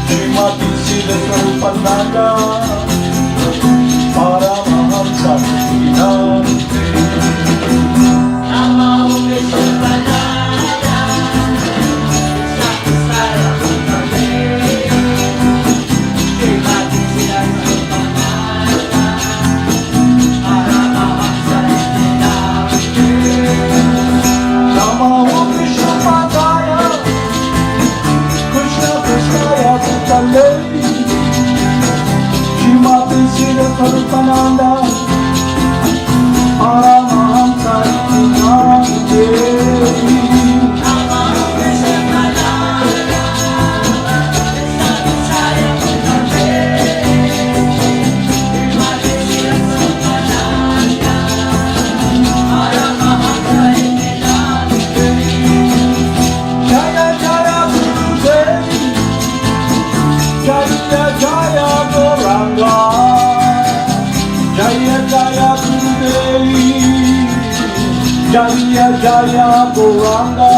Srimati Siddhaswarupananda Paramahamsa Namaste. Namo Vishwanaya Siddhaswarupananda Srimati Siddhaswarupananda Paramahamsa Namaste. Namo Vishwanaya Krishna Krishnaya Bhutale Srimati Siddhaswarupananda Paramahamsa Namaste. Jaya Jaya Gurudev, Jaya Jaya Gauranga, Jaya Jaya Gurudev, Jaya Jaya Gauranga.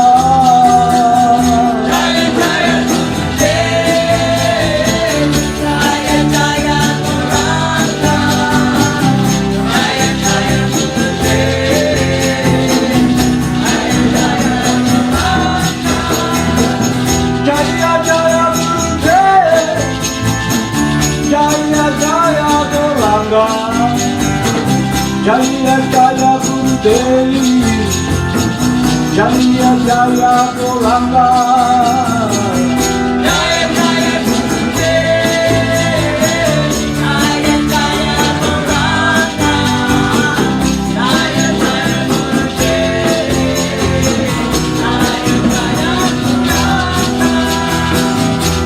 Jaya Jaya Gurudev, Jaya Jaya Gauranga, Jaya Jaya Gurudev, Jaya Jaya Gauranga.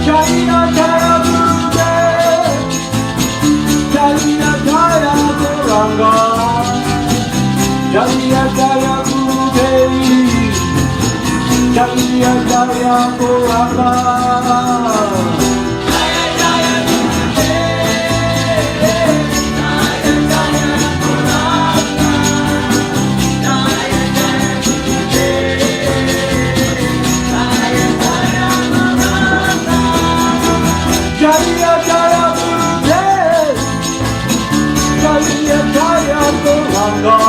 Jaya Jaya Gurudev, Jaya Jaya Gauranga, Jaya Jaya Gurudev, Jaya Jaya Gauranga. Jaya Jaya Gurudev, Jaya Jaya Gauranga,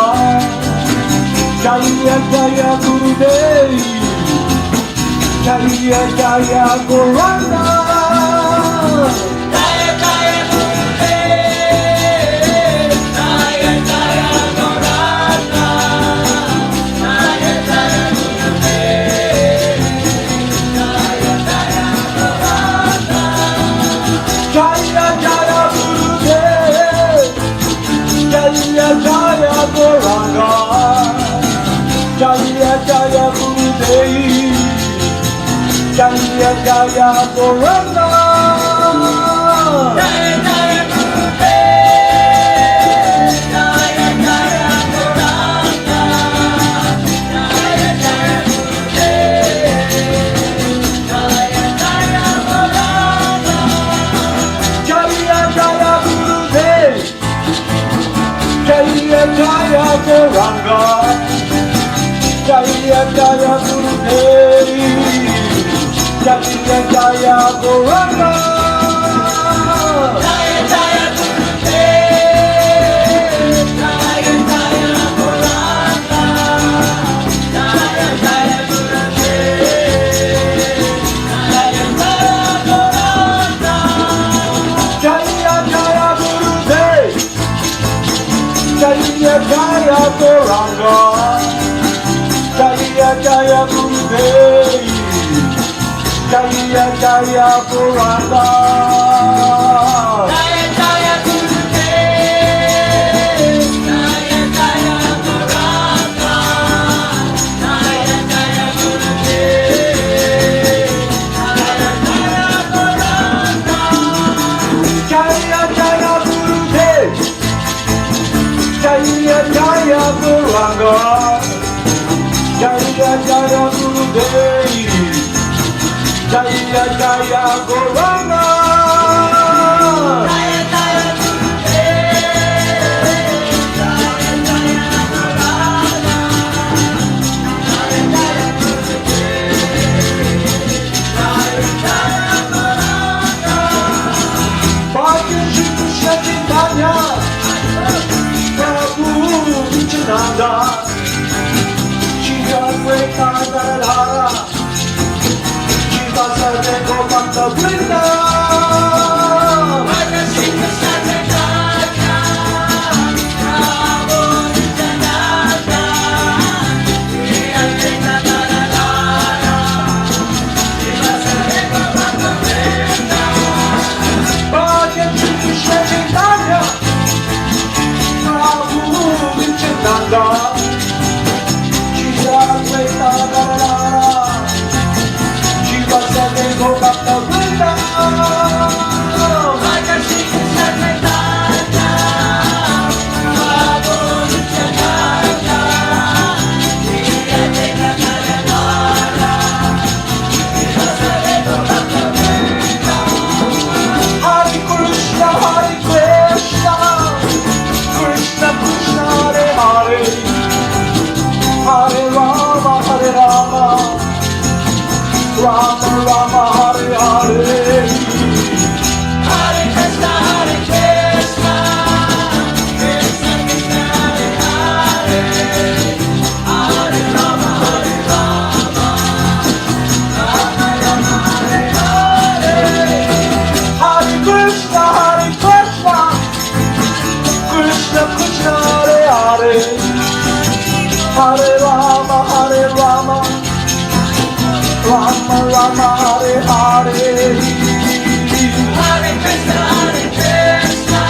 Jaya Jaya Gurudev, Jaya Jaya Gauranga. Jaya Jaya Gurudev, Jaya Jaya Gauranga, Jaya Jaya Gurudev, Jaya Jaya Gauranga. Jaya Jaya Gurudev, Jaya Jaya Gauranga, Jaya Jaya Gurudev, Jaya Jaya Gauranga. Jaya Jaya Gurudev, Jaya Jaya Gauranga, Jaya Jaya Gurudev, Jaya Jaya Gauranga. Jaya Jaya Gurudev, Jaya Jaya Gauranga, Jaya Jaya Gurudev, Jaya Jaya Gauranga. Hara Shiva Sarve Gopanta Vrinda Rama Rama Hare Hare Hare Krishna Krishna Krishna Hare Hare Hare Rama Hare Rama Rama Rama Hare Hare Hare Krishna Krishna Krishna Hare Hare Hare Rama Hare Rama Rama Rama Hare Hare Hare Krishna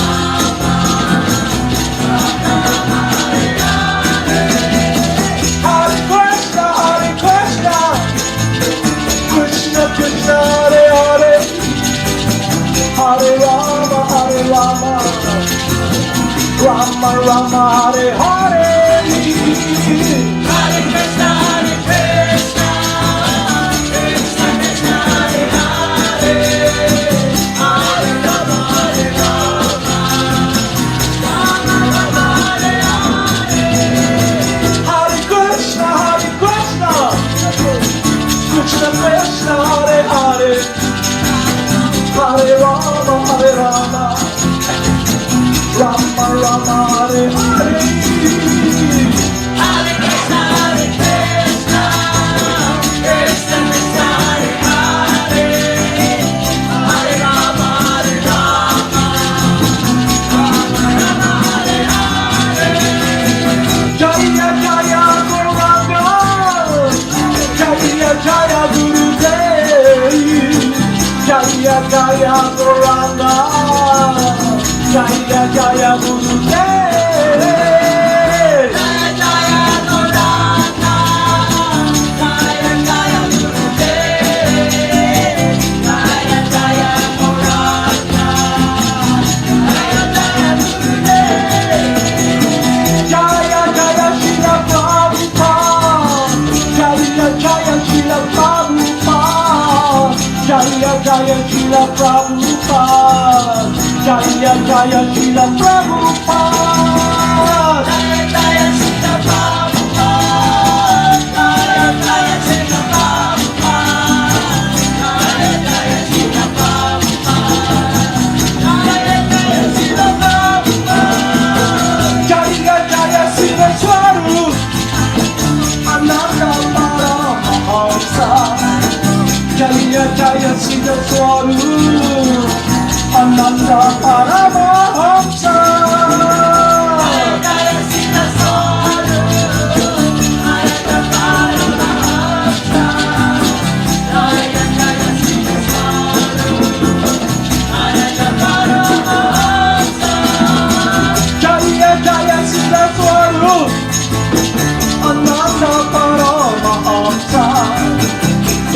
Krishna Krishna Hare Hare Hare Rama Hare Rama Rama Rama Hare Hare Hare Krishna Krishna Krishna Hare Hare Hare Rama Hare Rama Rama Rama Hare Hare Hare Krishna Krishna Krishna Krishna Hare Hare Hare Rama Hare Rama Rama Rama Hare Hare Hare Krishna Krishna Krishna Hare Hare Hare Rama Hare Rama Rama Rama Hare Hare Hare Krishna Krishna Krishna Krishna Hare Hare Hare Rama Hare Rama Rama Rama Hare Hare Jaya Jaya Gauranga Jaya Jaya Gurudev Jaya Jaya Gauranga Jaya Jaya Gurudev Jaya Jaya Gauranga Jaya Jaya Gurudev Jaya Jaya Gauranga Jaya Jaya Gurudev Jaya Jaya Srila Prabhupada Jaya Jaya Srila Prabhupada Jaya Jaya Srila Prabhupada Jaya Jaya Srila Prabhupada Jaya Jaya Srila Prabhupada Jaya Jaya Srila Prabhupada Jaya Jaya Srila Prabhupada Jaya Jaya Srila Prabhupada Jaya Jaya Siddhaswarupananda Paramahamsa Jaya Jaya Siddhaswarupananda Paramahamsa Jaya Jaya Siddhaswarupananda Paramahamsa Jaya Jaya Siddhaswarupananda Paramahamsa Jaya Jaya Siddhaswarupananda Paramahamsa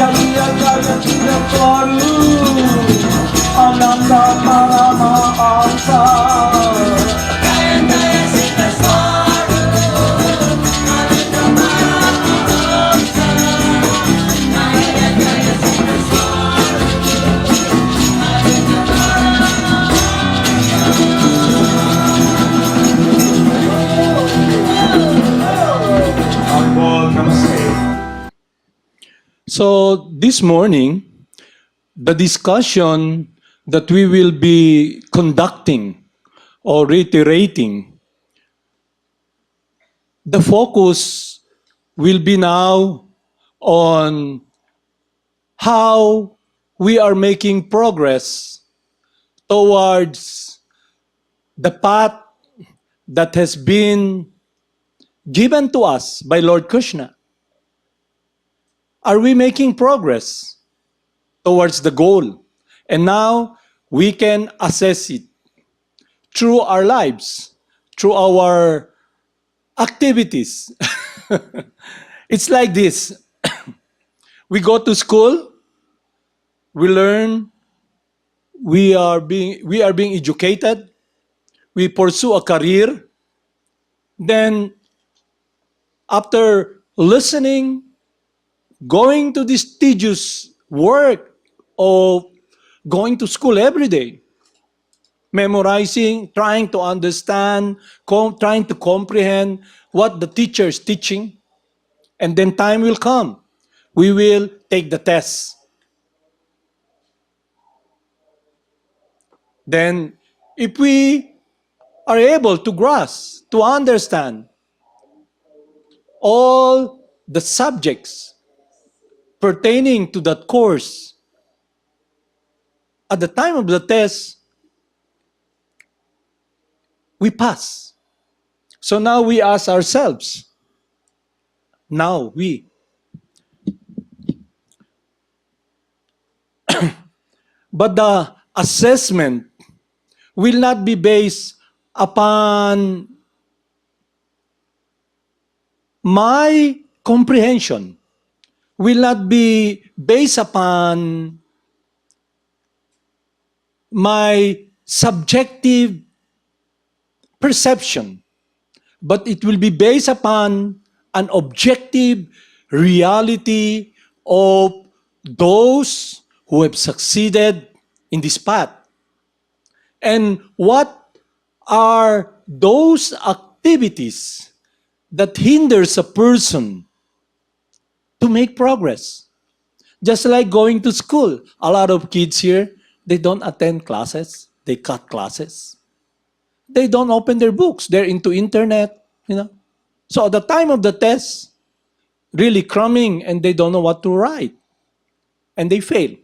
Jaya Jaya Siddhaswarupananda Paramahamsa Jaya Jaya Siddhaswarupananda Paramahamsa Jaya Jaya Siddhaswarupananda Paramahamsa. So this morning, the discussion that we will be conducting or reiterating, the focus will be now on how we are making progress towards the path that has been given to us by Lord Krishna. Are we making progress towards the goal? And now we can assess it through our lives, through our activities. It's like this. We go to school, we learn, we are being educated, we pursue a career, then after listening, going to this tedious work of going to school every day, memorizing, trying to understand, trying to comprehend what the teacher is teaching, and then time will come. We will take the test. Then, if we are able to grasp, to understand all the subjects pertaining to that course, at the time of the test, we pass. So now we ask ourselves, now we, but the assessment will not be based upon my comprehension, will not be based upon my subjective perception, but it will be based upon an objective reality of those who have succeeded in this path. And what are those activities that hinders a person to make progress? Just like going to school. A lot of kids here, they don't attend classes. They cut classes. They don't open their books. They're into internet. So at the time of the test, really cramming and they don't know what to write. And they fail.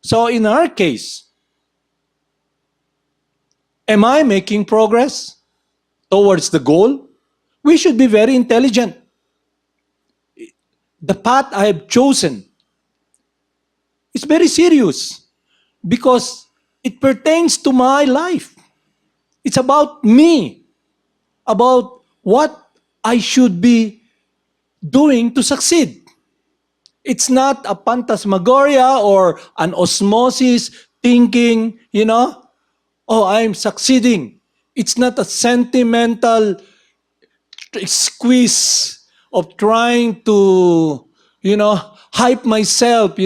So in our case, am I making progress towards the goal? We should be very intelligent. The path I have chosen is very serious because it pertains to my life. It's about me, about what I should be doing to succeed. It's not a phantasmagoria or an osmosis thinking, oh, I'm succeeding. It's not a sentimental squeeze of trying to, hype myself,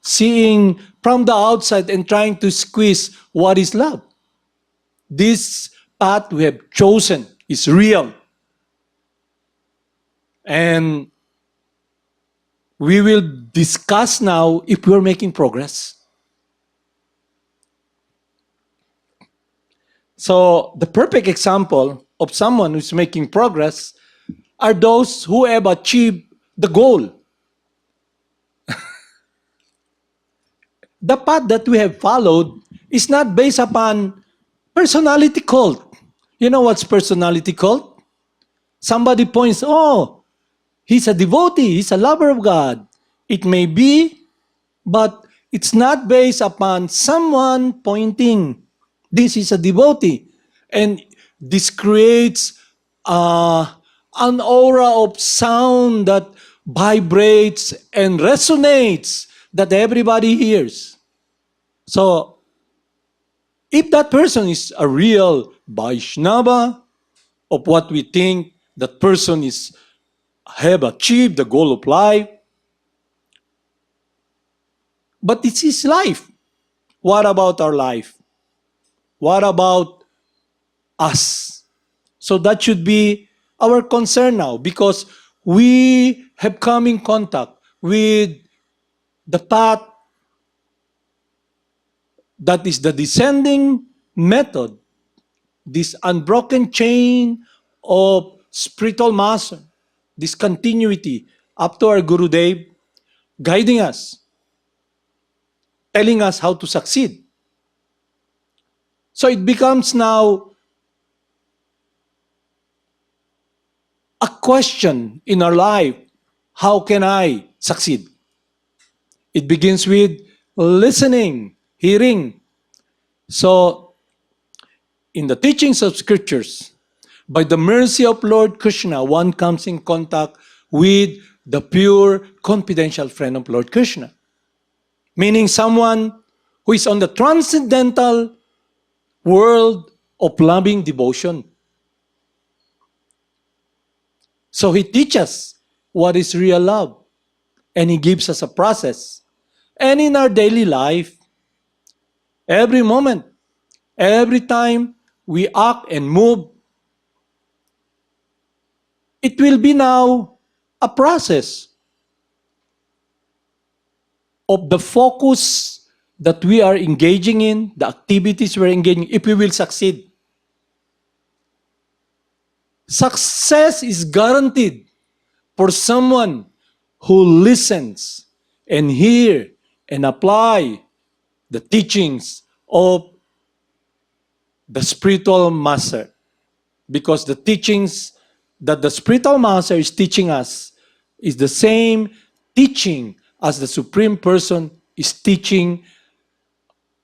seeing from the outside and trying to squeeze what is love. This path we have chosen is real. And we will discuss now if we're making progress. So the perfect example of someone who's making progress are those who have achieved the goal. The path that we have followed is not based upon personality cult. You know what's personality cult? Somebody points, oh, he's a devotee, he's a lover of God. It may be, but it's not based upon someone pointing, this is a devotee. And this creates an aura of sound that vibrates and resonates that everybody hears. So, if that person is a real Vaishnava of what we think that person have achieved the goal of life, but it's his life. What about our life? What about us? So that should be our concern now because we have come in contact with the path that is the descending method this unbroken chain of spiritual master, this continuity up to our Gurudev, guiding us, telling us how to succeed. So it becomes now a question in our life, how can I succeed? It begins with listening, hearing. So in the teachings of scriptures, by the mercy of Lord Krishna, one comes in contact with the pure, confidential friend of Lord Krishna. Meaning someone who is on the transcendental world of loving devotion. So he teaches what is real love, and he gives us a process. And in our daily life, every moment, every time we act and move, it will be now a process of the focus that we are engaging in, the activities we're engaging, if we will succeed. Success is guaranteed for someone who listens and hear and apply the teachings of the spiritual master. Because the teachings that the spiritual master is teaching us is the same teaching as the Supreme Person is teaching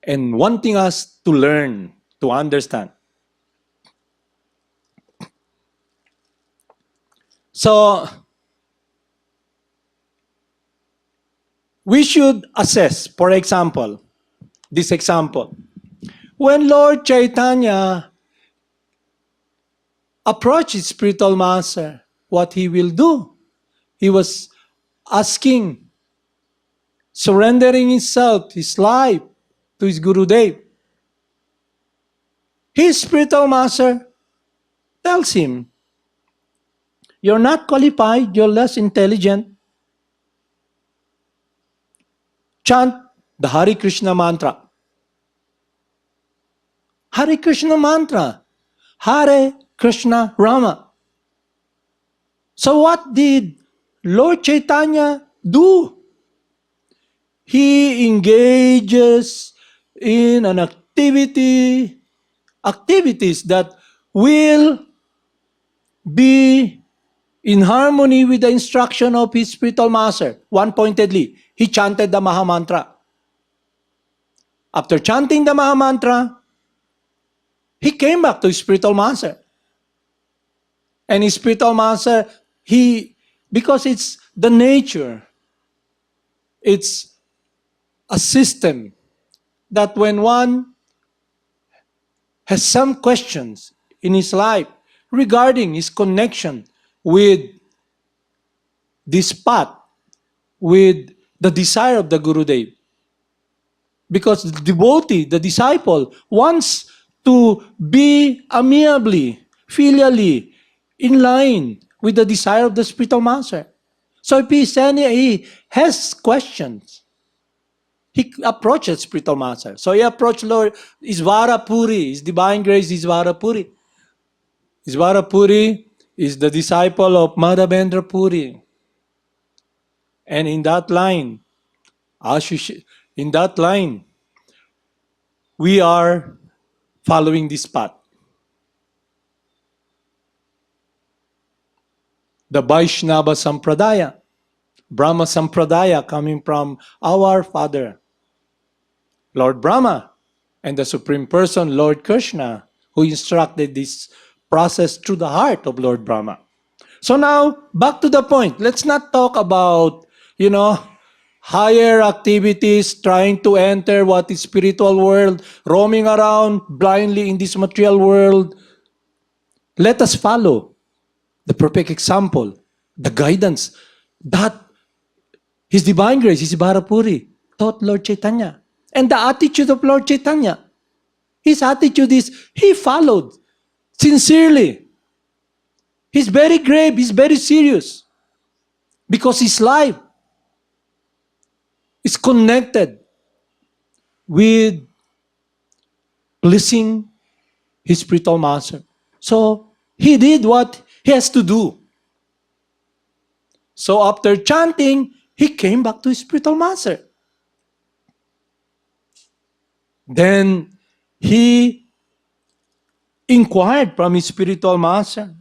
and wanting us to learn, to understand. So, we should assess, for example, this example. When Lord Chaitanya approached his spiritual master, what he will do? He was asking, surrendering himself, his life to his Gurudev. His spiritual master tells him, you're not qualified, you're less intelligent. Chant the Hare Krishna mantra. Hare Krishna mantra. Hare Krishna Rama. So what did Lord Chaitanya do? He engages in an activities that will be in harmony with the instruction of his spiritual master. One-pointedly, he chanted the Maha Mantra. After chanting the Maha Mantra, he came back to his spiritual master. And his spiritual master, because it's the nature, it's a system that when one has some questions in his life regarding his connection with this path, with the desire of the Gurudev. Because the devotee, the disciple, wants to be amiably, filially, in line with the desire of the spiritual master. So if he has questions, he approaches spiritual master. So he approached Lord Isvarapuri, his divine grace Isvarapuri. Isvarapuri is the disciple of Madhavendra Puri. And in that line, we are following this path. The Vaishnava Sampradaya, Brahma Sampradaya, coming from our father, Lord Brahma, and the Supreme Person, Lord Krishna, who instructed this process through the heart of Lord Brahma. So now, back to the point. Let's not talk about, higher activities, trying to enter what is spiritual world, roaming around blindly in this material world. Let us follow the perfect example, the guidance that His Divine Grace, His Bharapuri, taught Lord Chaitanya. And the attitude of Lord Chaitanya. His attitude is, he followed sincerely. He's very grave, he's very serious. Because his life is connected with pleasing his spiritual master. So he did what he has to do. So after chanting, he came back to his spiritual master. Then he inquired from his spiritual master.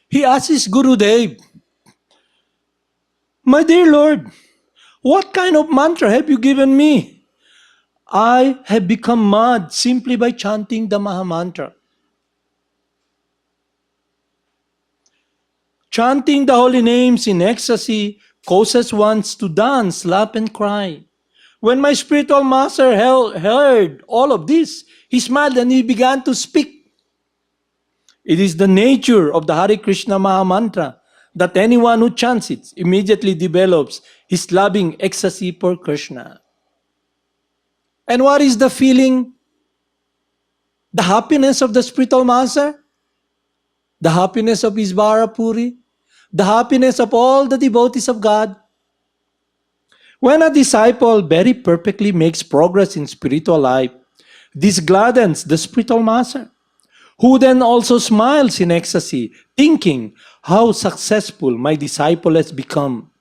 He asked his Gurudev, "My dear Lord, what kind of mantra have you given me? I have become mad simply by chanting the Maha Mantra. Chanting the holy names in ecstasy causes one to dance, laugh, and cry. When my spiritual master heard all of this, he smiled and he began to speak. It is the nature of the Hare Krishna Maha Mantra that anyone who chants it immediately develops his loving ecstasy for Krishna." And what is the feeling? The happiness of the spiritual master? The happiness of Isvarapuri? The happiness of all the devotees of God? When a disciple very perfectly makes progress in spiritual life, this gladdens the spiritual master, who then also smiles in ecstasy, thinking how successful my disciple has become.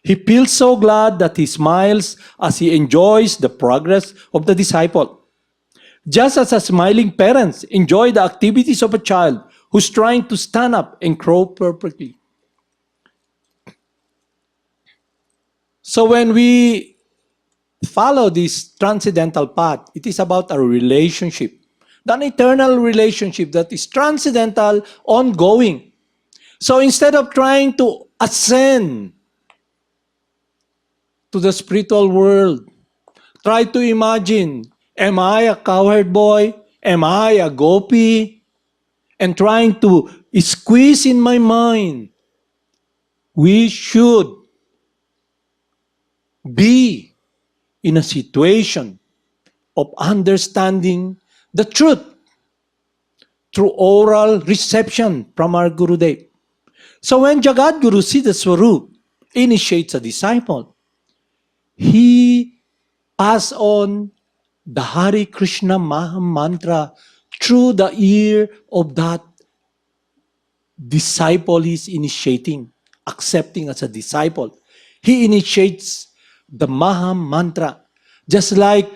He feels so glad that he smiles as he enjoys the progress of the disciple. Just as a smiling parents enjoy the activities of a child who's trying to stand up and crawl perfectly. So when we follow this transcendental path, it is about a relationship, an eternal relationship that is transcendental, ongoing. So instead of trying to ascend to the spiritual world, try to imagine, am I a cowherd boy? Am I a gopi? And trying to squeeze in my mind, we should be in a situation of understanding the truth through oral reception from our Gurudev. So when Jagad Guru Siddhaswarup initiates a disciple, he passes on the Hare Krishna Maha Mantra through the ear of that disciple he's initiating, accepting as a disciple. He initiates the Maha Mantra, just like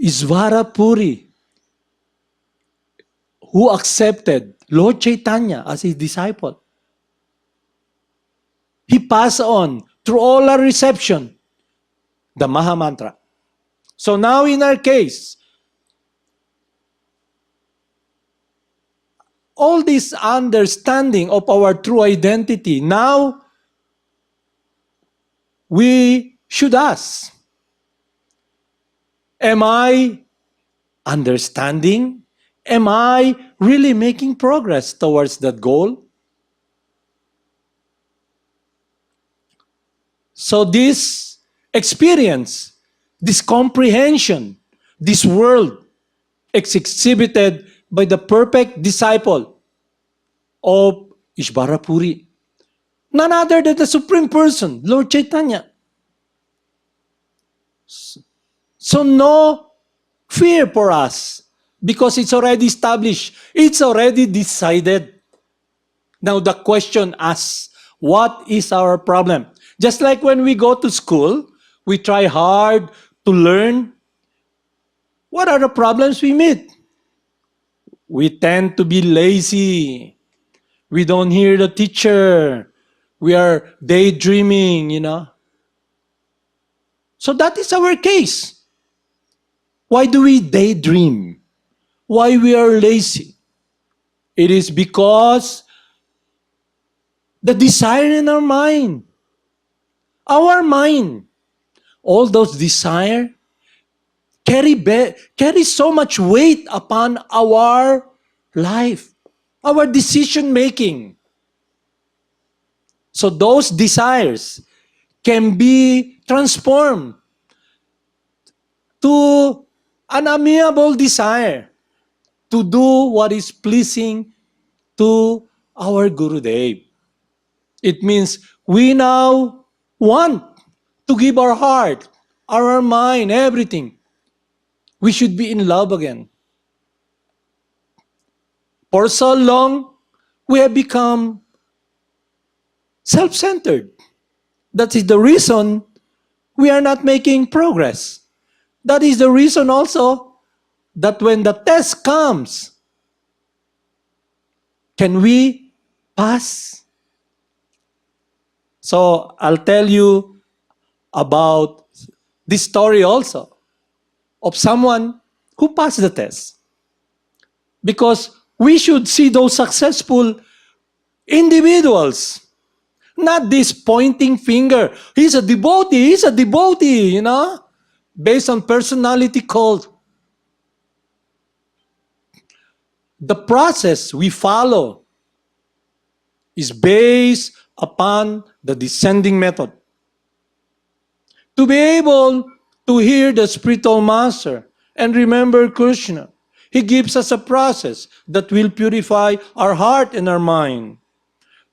Isvarapuri, who accepted Lord Chaitanya as his disciple. He passed on through all our reception the Maha Mantra. So now in our case, all this understanding of our true identity, now we should ask, am I understanding? Am I really making progress towards that goal? So this experience, this comprehension, this world is exhibited by the perfect disciple of Ishvarapuri, none other than the Supreme Person, Lord Chaitanya. So no fear for us because it's already established. It's already decided. Now the question asks, what is our problem? Just like when we go to school, we try hard to learn. What are the problems we meet? We tend to be lazy. We don't hear the teacher. We are daydreaming. So that is our case. Why do we daydream? Why we are lazy? It is because the desire in our mind, all those desire carry so much weight upon our life, our decision making. So those desires can be transformed to an amiable desire to do what is pleasing to our Gurudev. It means we now want to give our heart, our mind, everything. We should be in love again. For so long, we have become self-centered. That is the reason we are not making progress. That is the reason also that when the test comes, can we pass? So I'll tell you about this story also of someone who passed the test. Because we should see those successful individuals, not this pointing finger. He's a devotee, based on personality cult. The process we follow is based upon the descending method. To be able to hear the spiritual master and remember Krishna, he gives us a process that will purify our heart and our mind.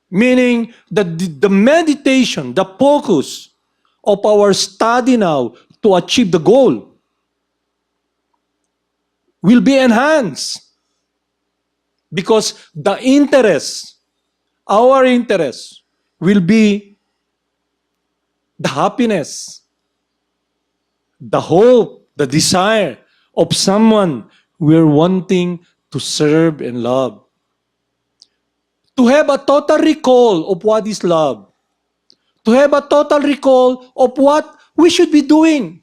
Meaning that the meditation, the focus of our study now to achieve the goal will be enhanced because the interest, our interest, will be the happiness, the hope, the desire of someone we're wanting to serve and love. To have a total recall of what is love. To have a total recall of what we should be doing.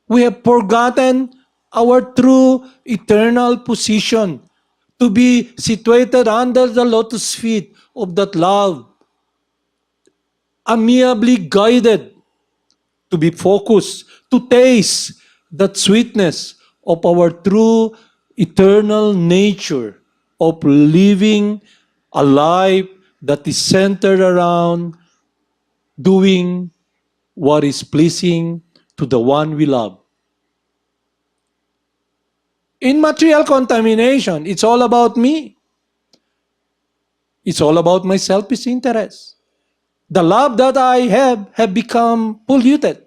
We have forgotten our true eternal position to be situated under the lotus feet of that love, amiably guided to be focused, to taste that sweetness of our true eternal nature of living a life that is centered around doing what is pleasing to the one we love. In material contamination, it's all about me. It's all about my selfish interest. The love that I have become polluted.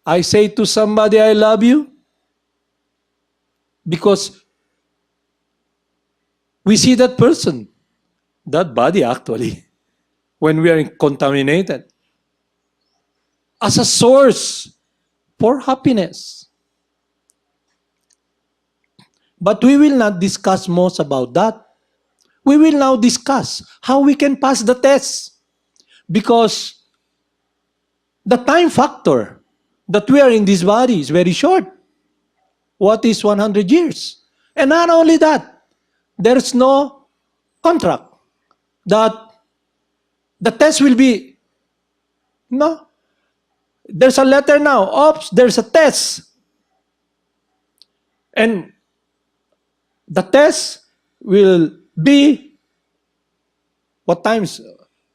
I say to somebody, I love you, because we see that person, that body actually, when we are contaminated, as a source for happiness. But we will not discuss most about that. We will now discuss how we can pass the test. Because the time factor that we are in this body is very short. What is 100 years? And not only that, there's no contract that the test will be, no. There's a letter now. Oops, there's a test. And the test will be, what times?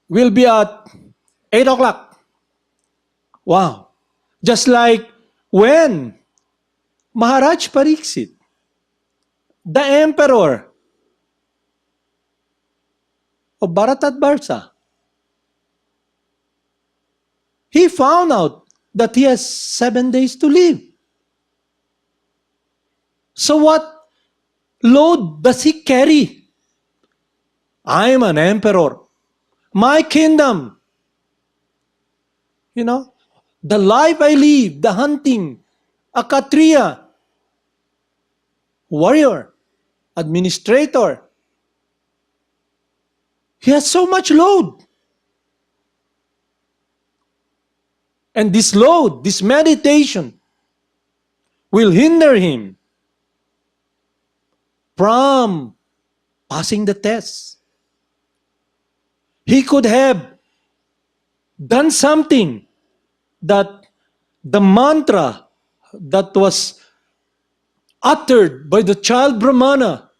Will be at 8 o'clock. Wow. Just like when Maharaj Pariksit, the emperor of Bharatadvarsha, he found out that he has 7 days to live. So what load does he carry? I am an emperor. My kingdom, the life I live, the hunting, a Kshatriya, warrior, administrator. He has so much load. And this load, this meditation, will hinder him from passing the test. He could have done something that the mantra that was uttered by the child Brahmana,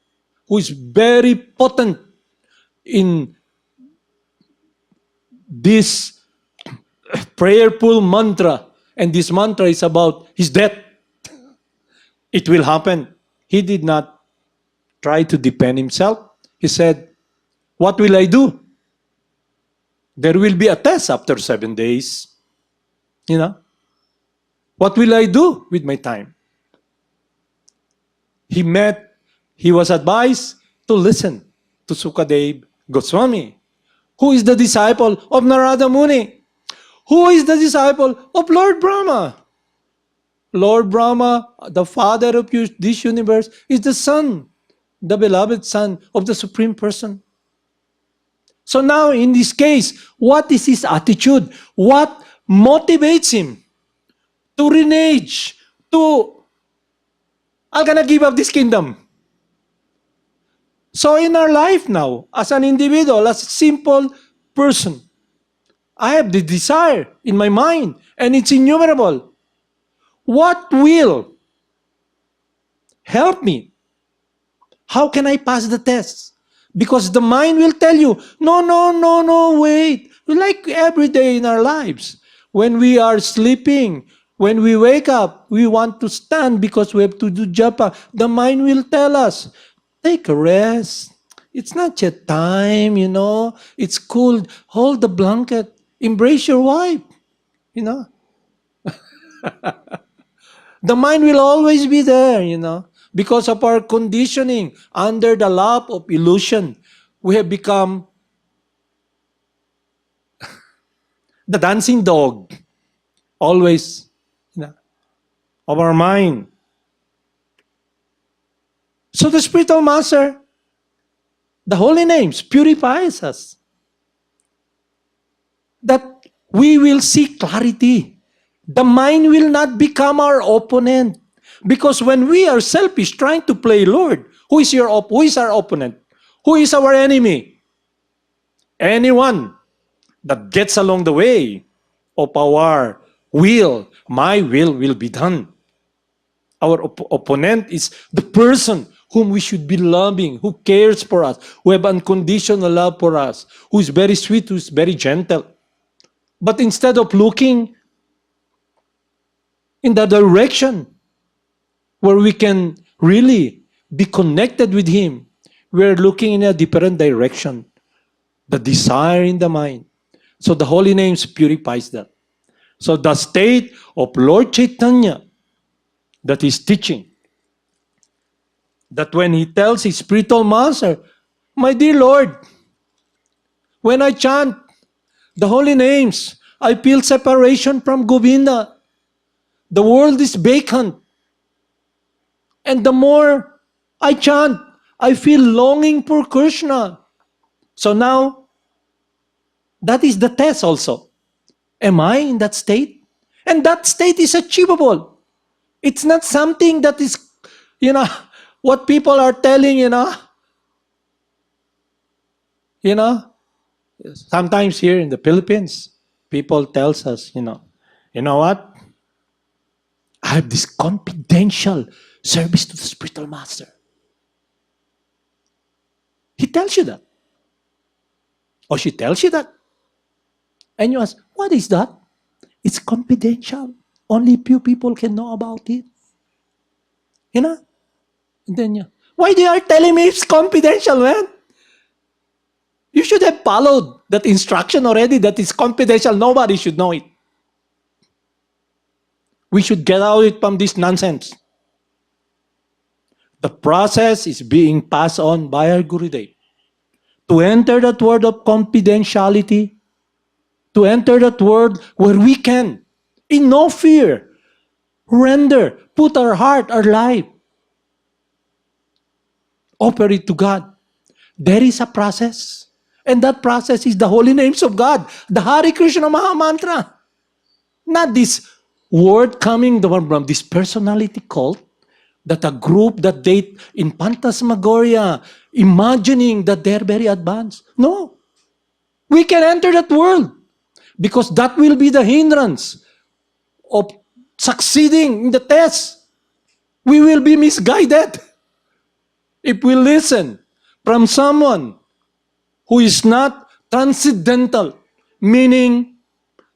who is very potent in this prayerful mantra, and this mantra is about his death. It will happen. He did not try to defend himself. He said, what will I do? There will be a test after 7 days. You know, what will I do with my time? He was advised to listen to Sukadev Goswami, who is the disciple of Narada Muni, who is the disciple of Lord Brahma. Lord Brahma, the father of this universe, is the son, the beloved son of the Supreme Person. So now, in this case, what is his attitude? What motivates him to renege, I'm gonna give up this kingdom? So in our life now, as an individual, as a simple person, I have the desire in my mind, and it's innumerable. What will help me? How can I pass the test? Because the mind will tell you, no, wait. Like every day in our lives, when we are sleeping, when we wake up, we want to stand because we have to do japa. The mind will tell us, take a rest. It's not yet time, It's cold. Hold the blanket. Embrace your wife, you know. The mind will always be there, because of our conditioning under the lap of illusion. We have become the dancing dog, always, of our mind. So the spiritual master, the holy names, purifies us. That we will see clarity. The mind will not become our opponent. Because when we are selfish, trying to play Lord, who is our opponent? Who is our enemy? Anyone that gets along the way of our will, my will be done. Our opponent is the person whom we should be loving, who cares for us, who have unconditional love for us, who is very sweet, who is very gentle. But instead of looking in the direction where we can really be connected with Him, we're looking in a different direction. The desire in the mind. So the holy names purifies that. So the state of Lord Chaitanya that is teaching, that when he tells his spiritual master, my dear Lord, when I chant the holy names, I feel separation from Govinda. The world is vacant. And the more I chant, I feel longing for Krishna. So now, that is the test also. Am I in that state? And that state is achievable. It's not something that is, what people are telling, Sometimes here in the Philippines, people tells us, you know what? I have this confidential service to the spiritual master. He tells you that. Or she tells you that. And you ask, what is that? It's confidential. Only few people can know about it. And then why they are telling me it's confidential, man? You should have followed that instruction already that it's confidential. Nobody should know it. We should get out from this nonsense. The process is being passed on by our Gurudev. To enter that world of confidentiality, to enter that world where we can, in no fear, put our heart, our life, offer it to God. There is a process. And that process is the holy names of God, the Hare Krishna Maha Mantra. Not this word coming from this personality cult, that a group that they in Phantasmagoria, imagining that they're very advanced. No. We can enter that world because that will be the hindrance of succeeding in the test. We will be misguided if we listen from someone who is not transcendental, meaning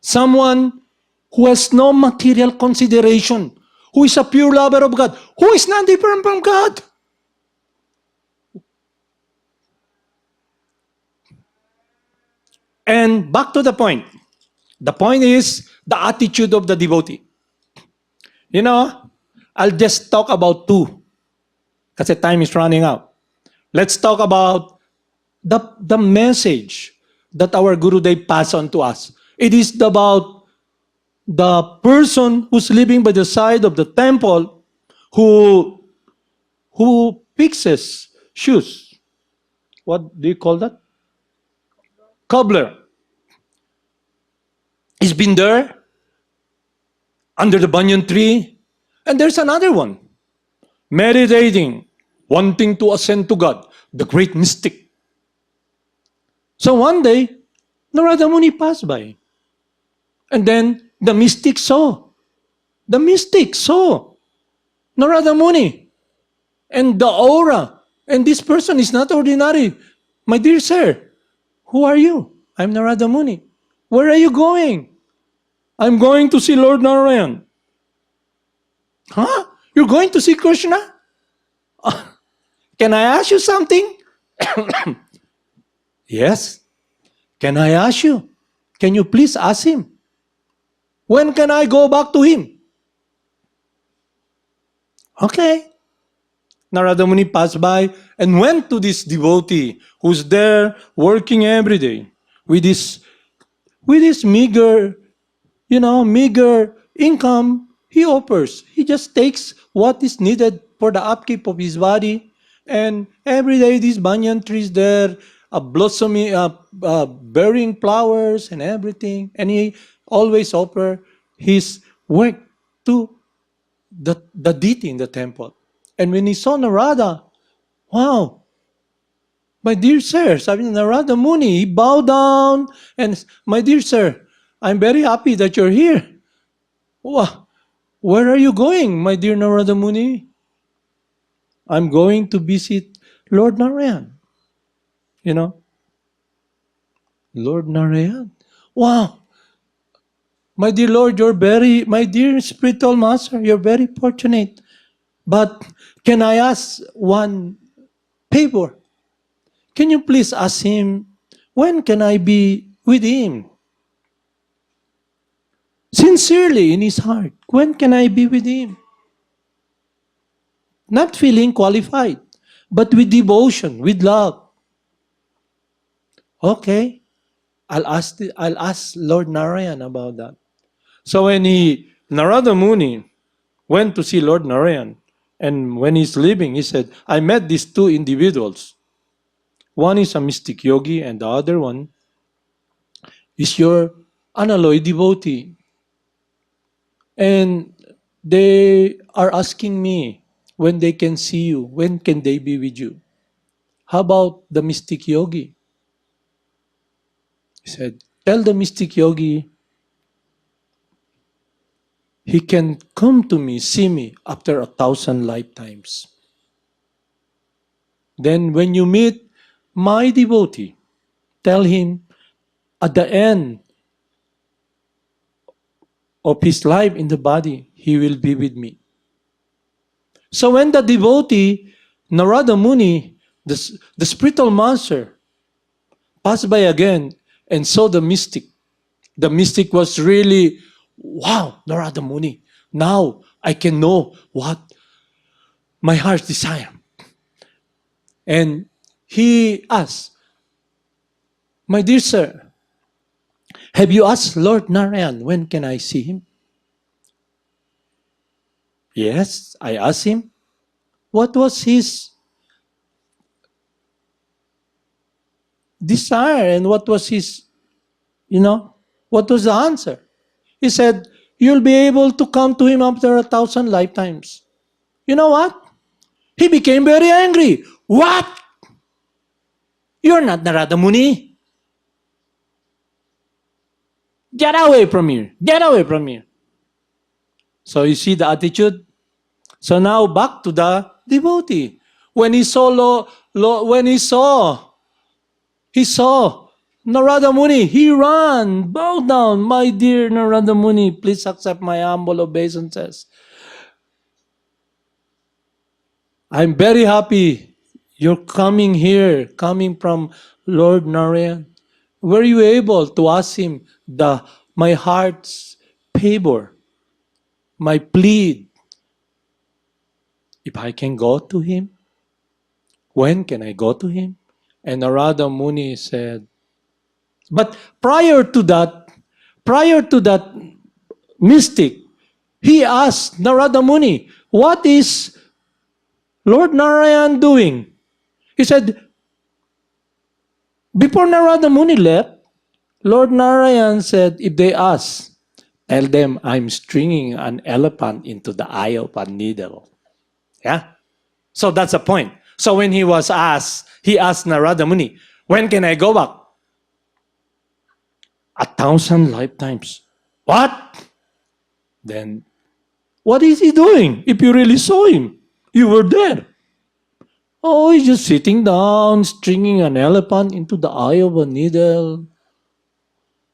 someone who has no material consideration, who is a pure lover of God, who is not different from God. And back to the point. The point is the attitude of the devotee. You know, I'll just talk about two kasi time is running out. Let's talk about the message that our Guru Dev passed on to us. It is about the person who's living by the side of the temple who fixes shoes. What do you call that? Cobbler. He's been there under the banyan tree. And there's another one, meditating, wanting to ascend to God, the great mystic. So one day, Narada Muni passed by. And then the mystic saw. The mystic saw Narada Muni and the aura. And this person is not ordinary. My dear sir, who are you? I'm Narada Muni. Where are you going? I'm going to see Lord Narayan. Huh? You're going to see Krishna? Can I ask you something? Yes. Can I ask you? Can you please ask him? When can I go back to him? Okay. Narada Muni passed by and went to this devotee who's there working every day with this meager, meager income he offers. He just takes what is needed for the upkeep of his body. And every day these banyan trees there blossoming, bearing flowers and everything. And he always offer his work to the deity in the temple. And when he saw Narada, wow, my dear sir, sabi ni Narada Muni, he bowed down and, my dear sir, I'm very happy that you're here. Wow, where are you going, my dear Narada Muni? I'm going to visit Lord Narayan. You know, Lord Narayan. Wow, my dear Lord, my dear spiritual master, you're very fortunate. But can I ask one favor? Can you please ask him, when can I be with him? Sincerely in his heart, when can I be with him? Not feeling qualified, but with devotion, with love. Okay, I'll ask Lord Narayan about that. So when Narada Muni went to see Lord Narayan, and when he's leaving, he said, I met these two individuals. One is a mystic yogi, and the other one is your unalloyed devotee. And they are asking me when they can see you, when can they be with you? How about the mystic yogi? He said, tell the mystic yogi he can come to me, see me after 1,000 lifetimes. Then when you meet my devotee, tell him at the end of his life in the body, he will be with me. So when the devotee, Narada Muni, the spiritual master, passed by again and saw the mystic was really, wow, Narada Muni, now I can know what my heart's desire. And he asked, my dear sir, have you asked Lord Narayan, when can I see him? Yes, I asked him. What was his desire and what was his, what was the answer? He said, you'll be able to come to him after 1,000 lifetimes. You know what? He became very angry. What? You're not Narada Muni. Get away from here. Get away from here. So you see the attitude? So now back to the devotee. When he saw he saw Narada Muni, he ran, bowed down. My dear Narada Muni, please accept my humble obeisances. I'm very happy you're coming here, coming from Lord Narayan. Were you able to ask him my heart's favor, my plea, if I can go to him? When can I go to him? And Narada Muni said, but prior to that mystic, he asked Narada Muni, what is Lord Narayan doing? He said, before Narada Muni left, Lord Narayan said, if they ask, tell them I'm stringing an elephant into the eye of a needle. Yeah? So that's the point. So when he asked Narada Muni, when can I go back? 1,000 lifetimes. What? Then, what is he doing? If you really saw him, you were there. Oh, he's just sitting down, stringing an elephant into the eye of a needle.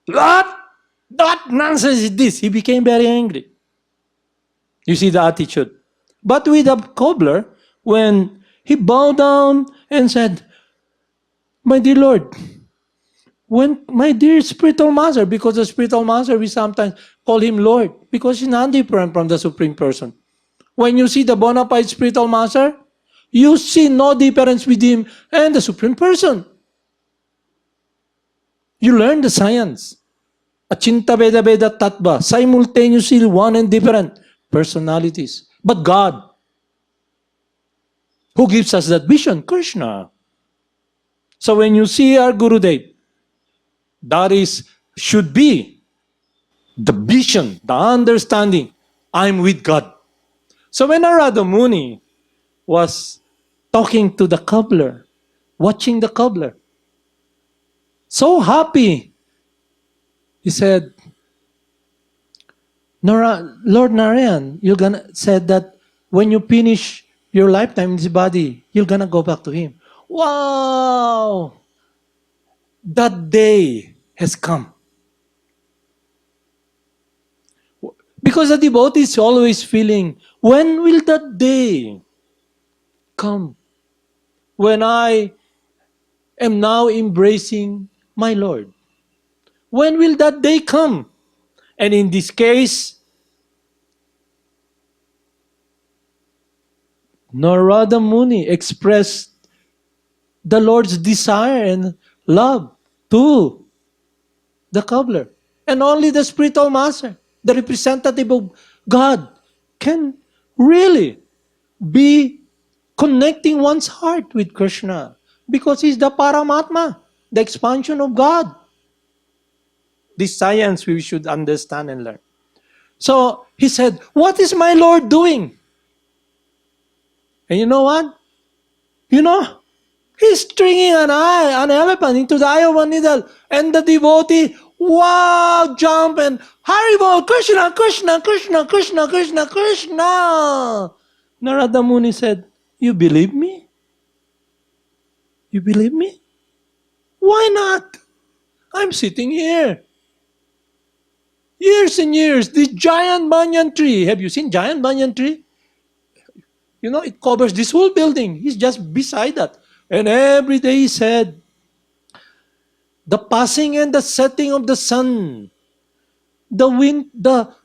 What nonsense is this? He became very angry. You see the attitude. But with the cobbler, when he bowed down and said, my dear Lord, when my dear spiritual master, because the spiritual master, we sometimes call him Lord, because he's not different from the Supreme Person. When you see the bona fide spiritual master, you see no difference with him and the Supreme Person. You learn the science. Achinta Veda Veda Tattva, simultaneously one and different personalities. But God, who gives us that vision? Krishna. So when you see our Gurudev, that should be the vision, the understanding. I'm with God. So when Narada Muni was talking to the cobbler, watching the cobbler, so happy, he said, Lord Narayan, you're gonna said that when you finish your lifetime in this body, you're gonna go back to him. Wow! That day has come. Because the devotee is always feeling, when will that day come? When I am now embracing my Lord. When will that day come? And in this case, Narada Muni expressed the Lord's desire and love to the cobbler. And only the spiritual master, the representative of God, can really be connecting one's heart with Krishna. Because he's the Paramatma, the expansion of God. This science we should understand and learn. So he said, what is my Lord doing? And you know what? You know, he's stringing an elephant into the eye of a needle. And the devotee, wow, jump and Haribol, Krishna, Krishna, Krishna, Krishna, Krishna, Krishna. Narada Muni said, you believe me? You believe me? Why not? I'm sitting here. Years and years, this giant banyan tree. Have you seen giant banyan tree? You know, it covers this whole building. He's just beside that. And every day he said, the passing and the setting of the sun, the wind, the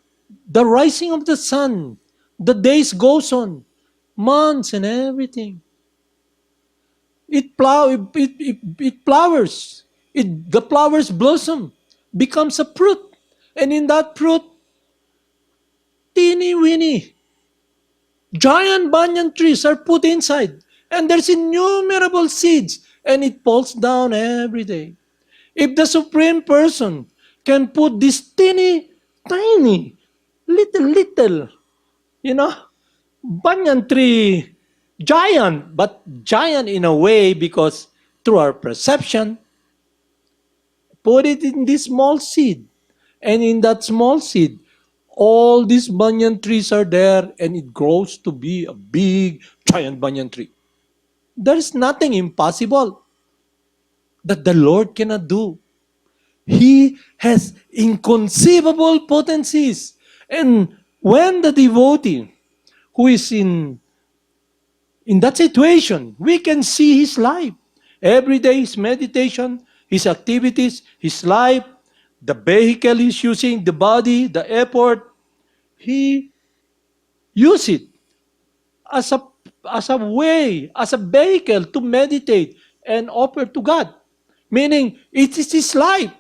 rising of the sun, the days goes on, months and everything. It flowers. The flowers blossom, becomes a fruit. And in that fruit, teeny weeny, giant banyan trees are put inside. And there's innumerable seeds. And it falls down every day. If the Supreme Person can put this teeny, tiny, little, you know, banyan tree, giant, but giant in a way because through our perception, put it in this small seed. And in that small seed, all these banyan trees are there and it grows to be a big, giant banyan tree. There is nothing impossible that the Lord cannot do. He has inconceivable potencies. And when the devotee who is in in that situation, we can see his life. Every day, his meditation, his activities, his life, the vehicle he's using, the body, the effort, he use it as a as a way, as a vehicle to meditate and offer to God. Meaning, it is his life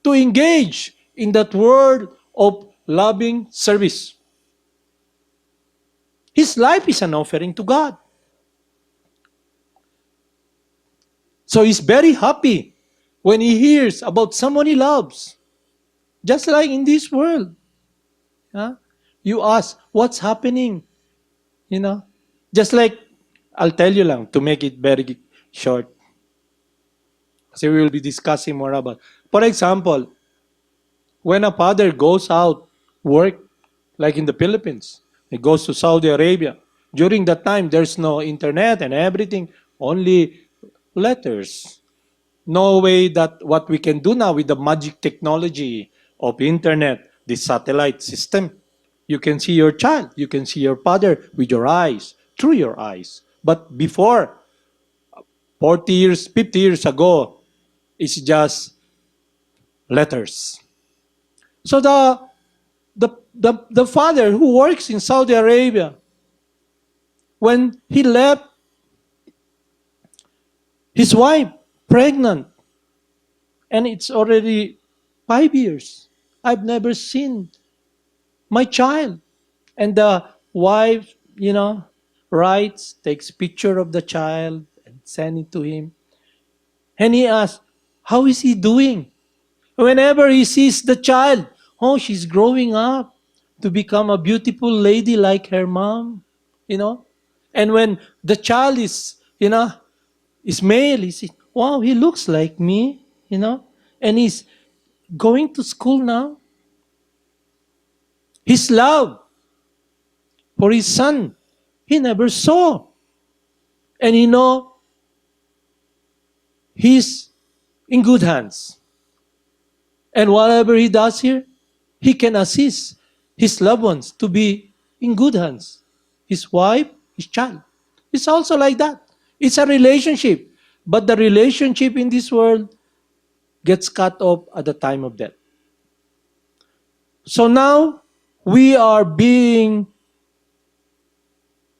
to engage in that world of loving service. His life is an offering to God. So he's very happy when he hears about someone he loves. Just like in this world. Huh? You ask, what's happening? You know? Just like, I'll tell you lang to make it very short. So we will be discussing more about. For example, when a father goes out, work, like in the Philippines, he goes to Saudi Arabia. During that time, there's no internet and everything, only letters. No way that what we can do now with the magic technology of internet, the satellite system. You can see your child, you can see your father with your eyes, through your eyes. But before, 40 years, 50 years ago, it's just letters. So the father who works in Saudi Arabia, when he left his wife pregnant, and it's already 5 years, I've never seen my child. And the wife, writes, takes picture of the child and send it to him. And he asks, how is he doing? Whenever he sees the child, oh, she's growing up to become a beautiful lady like her mom, you know. And when the child is male, he says, wow, he looks like me, and he's going to school now. His love for his son, he never saw. And he's in good hands. And whatever he does here, he can assist his loved ones to be in good hands. His wife, his child. It's also like that. It's a relationship. But the relationship in this world gets cut off at the time of death. So now, we are being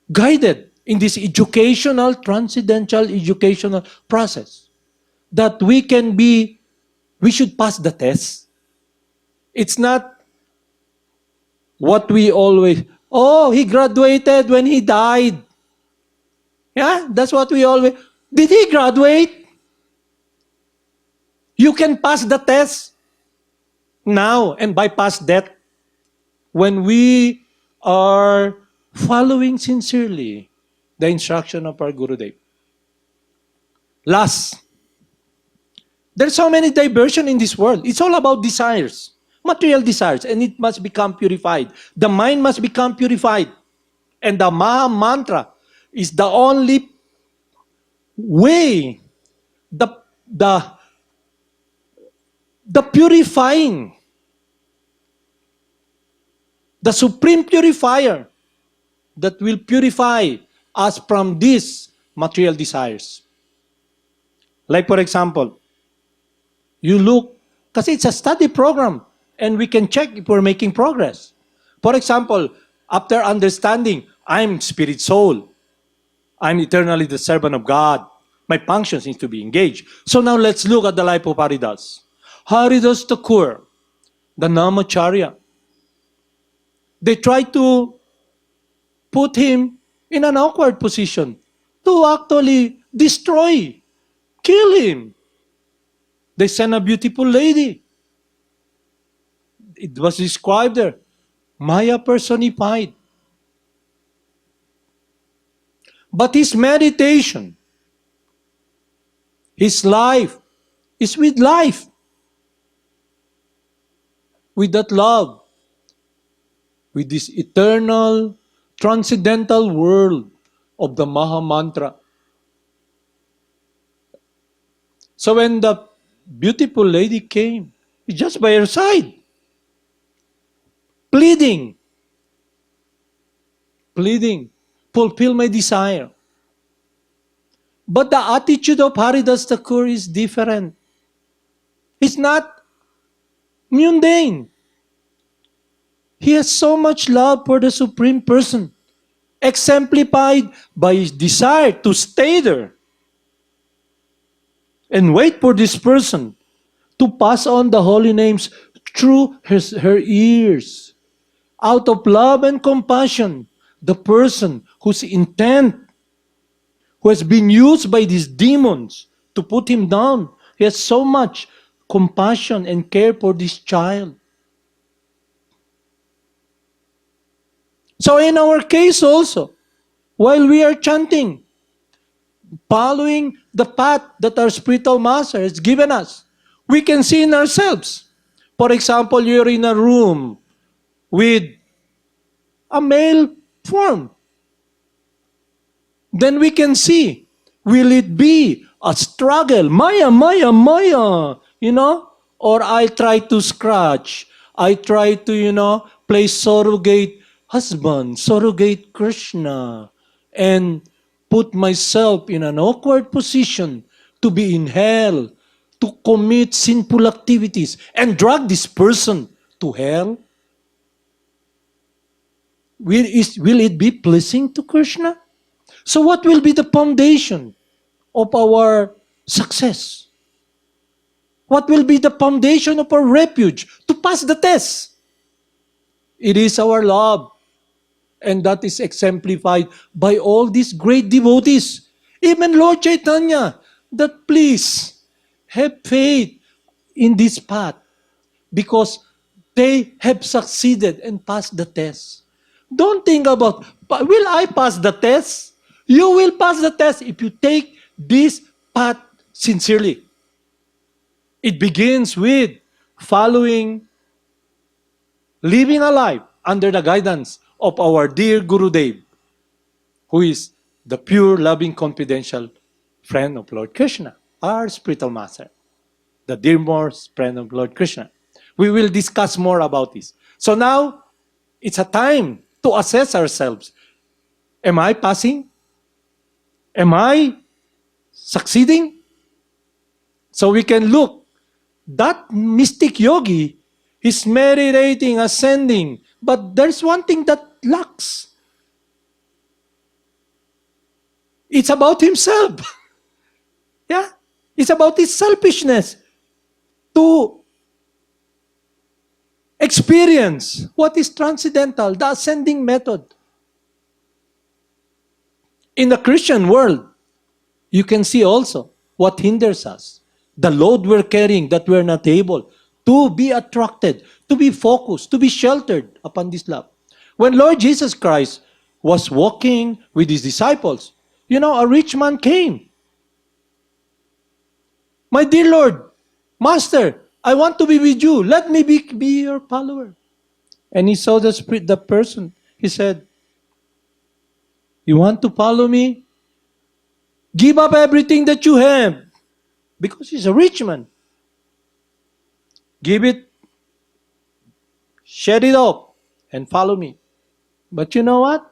guided in this transcendental educational process that we should pass the test. It's not what we always, oh, he graduated when he died. Yeah, that's what we always, did he graduate? You can pass the test now and bypass death when we are following sincerely the instruction of our Gurudev. Last, there's so many diversion in this world. It's all about desires, material desires, and it must become purified. The mind must become purified. And the Maha Mantra is the only way, the purifying, the supreme purifier that will purify us from these material desires. Like for example, you look, because it's a study program, and we can check if we're making progress. For example, after understanding, I'm spirit soul, I'm eternally the servant of God, my functions need to be engaged. So now let's look at the life of Haridas. Haridas Thakur, the Namacharya. They try to put him in an awkward position to actually destroy, kill him. They sent a beautiful lady. It was described there, Maya personified. But his meditation, his life, is with life. With that love. With this eternal, transcendental world of the Maha Mantra. So when the beautiful lady came, he's just by her side, pleading, fulfill my desire. But the attitude of Haridas Thakur is different. It's not mundane. He has so much love for the Supreme Person, exemplified by his desire to stay there and wait for this person to pass on the holy names through her ears. Out of love and compassion, the person whose intent, who has been used by these demons to put him down, he has so much compassion and care for this child. So in our case also, while we are chanting, following the path that our spiritual master has given us, we can see in ourselves. For example, you're in a room with a male form. Then we can see, will it be a struggle? Maya, Maya, Maya, Or I try to scratch. I try to, play surrogate husband, surrogate Krishna, and put myself in an awkward position to be in hell, to commit sinful activities, and drag this person to hell? Will it be pleasing to Krishna? So what will be the foundation of our success? What will be the foundation of our refuge to pass the test? It is our love. And that is exemplified by all these great devotees. Even Lord Chaitanya, that please have faith in this path because they have succeeded and passed the test. Don't think about, will I pass the test? You will pass the test if you take this path sincerely. It begins with following, living a life under the guidance of our dear Gurudev, who is the pure, loving, confidential friend of Lord Krishna, our spiritual master, the dearmost friend of Lord Krishna. We will discuss more about this. So now, it's a time to assess ourselves. Am I passing? Am I succeeding? So we can look. That mystic yogi is meditating, ascending, but there's one thing that lacks. It's about himself. Yeah? It's about his selfishness to experience what is transcendental, the ascending method. In the Christian world, you can see also what hinders us. The load we're carrying that we're not able to be attracted, to be focused, to be sheltered upon this love. When Lord Jesus Christ was walking with his disciples, a rich man came. My dear Lord, Master, I want to be with you. Let me be your follower. And he saw the person. He said, you want to follow me? Give up everything that you have. Because he's a rich man. Give it, shed it off, and follow me. But you know what?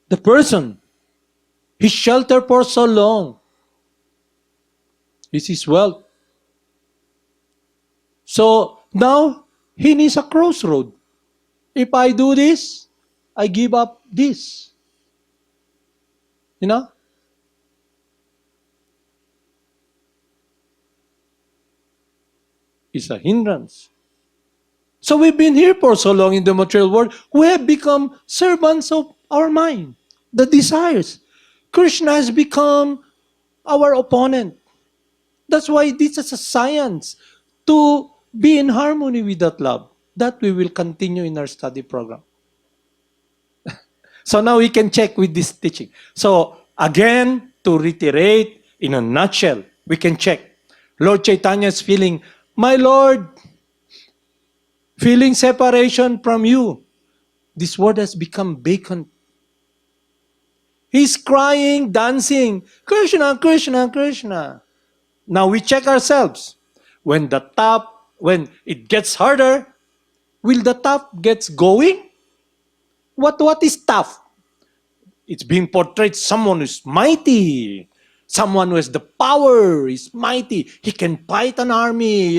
The person, he's sheltered for so long. It's his wealth. So now, he needs a crossroad. If I do this, I give up this. It's a hindrance. So we've been here for so long in the material world, we have become servants of our mind, the desires. Krishna has become our opponent. That's why this is a science to be in harmony with that love. That we will continue in our study program. So now we can check with this teaching. So again, to reiterate in a nutshell, we can check. Lord Chaitanya is feeling, my Lord, feeling separation from you. This word has become vacant. He's crying, dancing, Krishna, Krishna, Krishna. Now we check ourselves. When it gets harder, will the top gets going? What is tough? it's being portrayed someone who's mighty, someone who has the power, is mighty. He can fight an army,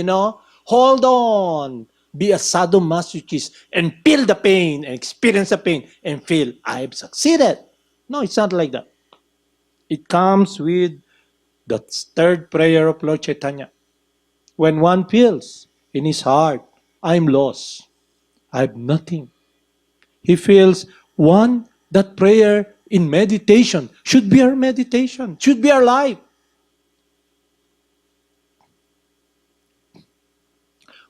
Hold on. Be a sadomasochist and feel the pain and experience the pain and feel, I've succeeded. No, it's not like that. It comes with the third prayer of Lord Chaitanya. When one feels in his heart, I'm lost, I have nothing. He feels, that prayer in meditation should be our meditation, should be our life.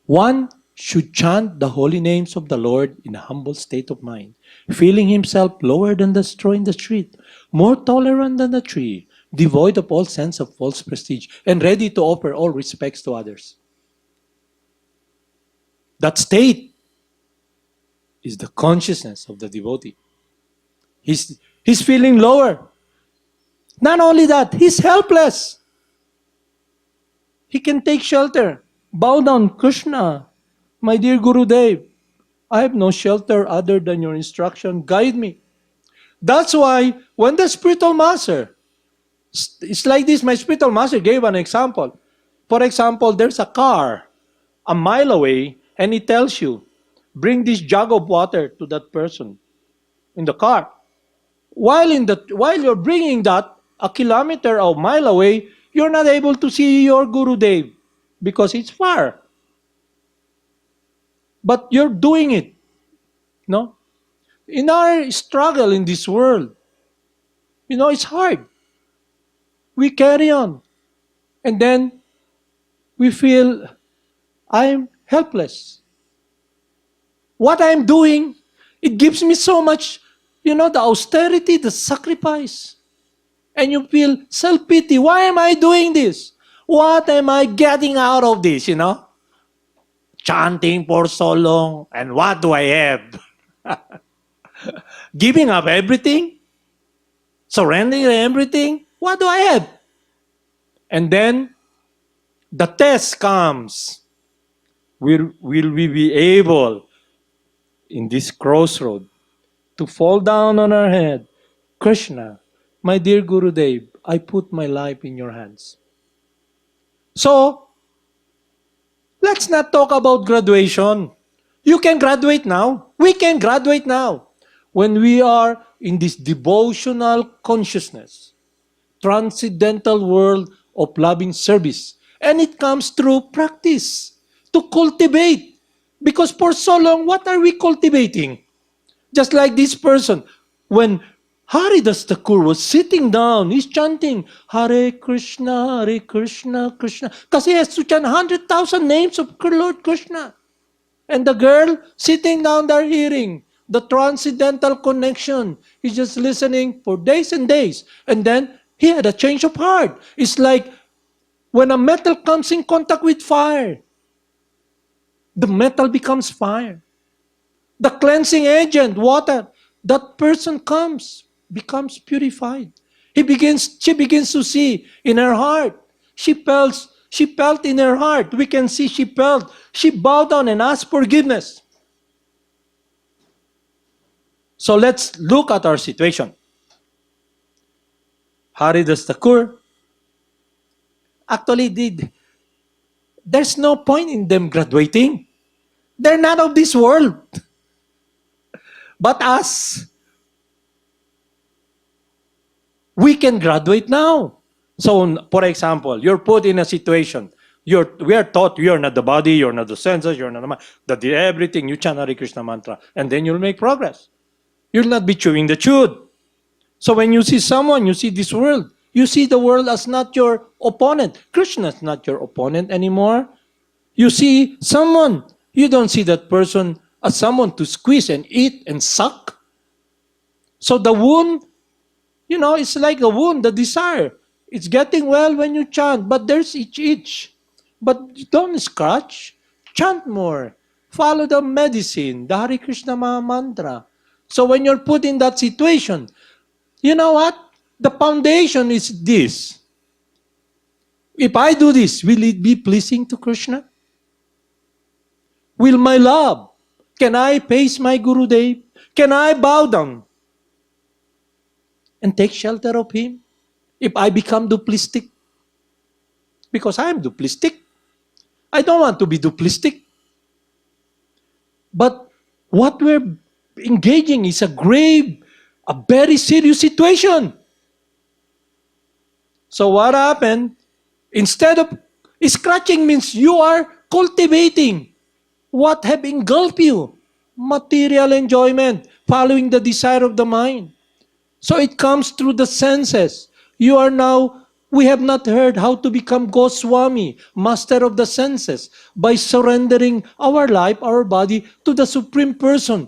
One should chant the holy names of the Lord in a humble state of mind, feeling himself lower than the straw in the street, more tolerant than the tree, devoid of all sense of false prestige, and ready to offer all respects to others. That state is the consciousness of the devotee. He's feeling lower. Not only that, he's helpless. He can take shelter. Bow down, Krishna. My dear Gurudev, I have no shelter other than your instruction. Guide me. That's why when the spiritual master, it's like this, my spiritual master gave an example. For example, there's a car a mile away and he tells you, bring this jug of water to that person in the car. While you're bringing that a kilometer or mile away, you're not able to see your Gurudev because it's far. But you're doing it, no? In our struggle in this world, it's hard. We carry on. And then we feel, I'm helpless. What I'm doing, it gives me so much, the austerity, the sacrifice. And you feel self-pity. Why am I doing this? What am I getting out of this, Chanting for so long, and what do I have? Giving up everything? Surrendering everything? What do I have? And then, the test comes. Will we be able, in this crossroad, to fall down on our head? Krishna, my dear Gurudev, I put my life in your hands. So, let's not talk about graduation. You can graduate now. We can graduate now. When we are in this devotional consciousness, transcendental world of loving service. And it comes through practice, to cultivate. Because for so long, what are we cultivating? Just like this person, when Haridas Thakur was sitting down, he's chanting, Hare Krishna, Krishna. Kasi he has to chant 100,000 names of Lord Krishna. And the girl sitting down there hearing the transcendental connection. He's just listening for days and days. And then he had a change of heart. It's like when a metal comes in contact with fire, the metal becomes fire. The cleansing agent, water, that person becomes purified. She begins to see in her heart. She felt in her heart. We can see she felt. She bowed down and asked forgiveness. So let's look at our situation. Haridas Thakur actually there's no point in them graduating. They're not of this world. But us, we can graduate now. So, for example, you're put in a situation. We are taught you're not the body, you're not the senses, you're not the mind. That everything, you chant Hare Krishna mantra, and then you'll make progress. You'll not be chewing the chewed. So when you see someone, you see this world. You see the world as not your opponent. Krishna is not your opponent anymore. You see someone, you don't see that person as someone to squeeze and eat and suck. So the wound, it's like a wound, the desire. It's getting well when you chant, but there's itch. But don't scratch. Chant more. Follow the medicine, the Hare Krishna mantra. So when you're put in that situation, you know what? The foundation is this. If I do this, will it be pleasing to Krishna? Will my love? Can I face my Gurudev? Can I bow down? and take shelter of Him? If I become duplistic, because I am duplistic, I don't want to be duplistic. But what we're engaging is a very serious situation. So what happened? Instead of scratching means you are cultivating what have engulfed you. Material enjoyment, following the desire of the mind. So it comes through the senses. We have not heard how to become Goswami, master of the senses, by surrendering our life, our body to the Supreme Person,